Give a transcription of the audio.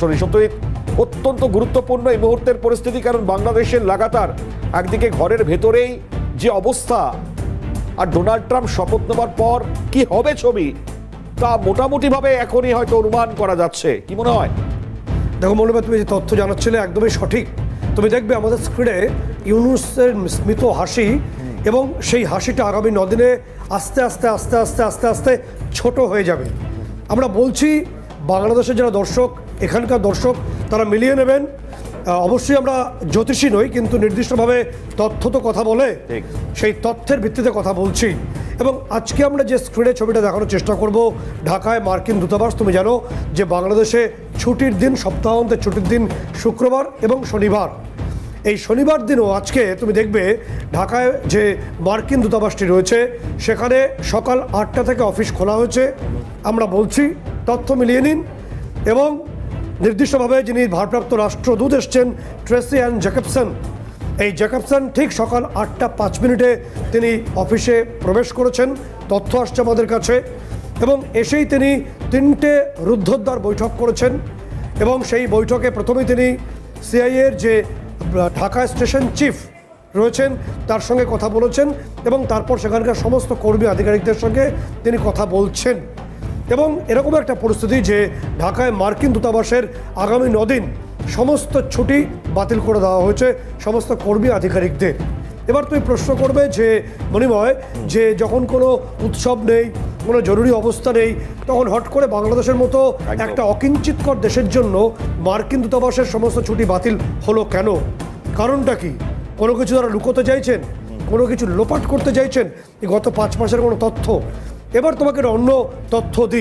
সত্যই অত্যন্ত গুরুত্বপূর্ণ এই মুহূর্তের পরিস্থিতি, কারণ বাংলাদেশের লাগাতার একদিকে ঘরের ভেতরেই যে অবস্থা, আর ডোনাল্ড ট্রাম্প শপথ নেওয়ার পর কি হবে ছবি তা মোটামুটিভাবে এখনই হয়তো অনুমান করা যাচ্ছে। কি মনে হয়? দেখো মৌলভী, তুমি যে তথ্য জানাচ্ছিলে একদমই সঠিক। তুমি দেখবে আমাদের স্ক্রিনে ইউনূসের স্মিত হাসি, এবং সেই হাসিটা আগামী 9 দিনে আস্তে আস্তে আস্তে আস্তে আস্তে আস্তে ছোট হয়ে যাবে। আমরা বলছি বাংলাদেশের যারা দর্শক, এখানকার দর্শক, তারা মিলিয়ে নেবেন। অবশ্যই আমরা জ্যোতিষী নই, কিন্তু নির্দিষ্টভাবে তথ্য তো কথা বলে, সেই তথ্যের ভিত্তিতে কথা বলছি। এবং আজকে আমরা যে স্ক্রিনে ছবিটা দেখানোর চেষ্টা করব, ঢাকায় মার্কিন দূতাবাস। তুমি জানো যে বাংলাদেশে ছুটির দিন, সপ্তাহান্তের ছুটির দিন শুক্রবার এবং শনিবার। এই শনিবার দিনও আজকে তুমি দেখবে ঢাকায় যে মার্কিন দূতাবাসটি রয়েছে সেখানে সকাল 8টা থেকে অফিস খোলা হয়েছে। আমরা বলছি তথ্য মিলিয়ে নিন। এবং নির্দিষ্টভাবে যিনি ভারপ্রাপ্ত রাষ্ট্রদূত এসছেন, ট্রেসি অ্যান জ্যাকবসন, এই জ্যাকবসন ঠিক সকাল 8টা 5 মিনিটে তিনি অফিসে প্রবেশ করেছেন, তথ্য আসছে আমাদের কাছে। এবং এসেই তিনি 3টে রুদ্ধদ্বার বৈঠক করেছেন, এবং সেই বৈঠকে প্রথমেই তিনি সিআইএর যে ঢাকা স্টেশন চিফ রয়েছেন তার সঙ্গে কথা বলেছেন, এবং তারপর সেখানকার সমস্ত কর্মী আধিকারিকদের সঙ্গে তিনি কথা বলছেন। এবং এরকম একটা পরিস্থিতি যে ঢাকায় মার্কিন দূতাবাসের আগামী 9 দিন সমস্ত ছুটি বাতিল করে দেওয়া হয়েছে সমস্ত কর্মী আধিকারিকদের। এবার তুমি প্রশ্ন করবে যে মণিময়, যে যখন কোনো উৎসব নেই, কোনো জরুরি অবস্থা নেই, তখন হট করে বাংলাদেশের মতো একটা অকিঞ্চিতকর দেশের জন্য মার্কিন দূতাবাসের সমস্ত ছুটি বাতিল হলো কেন? কারণটা কি? কোনো কিছু তারা লুকোতে চাইছেন, কোনো কিছু লোপাট করতে চাইছেন? গত 5 মাসের কোনো তথ্য? এবার তোমাকে অন্য তথ্য দিই।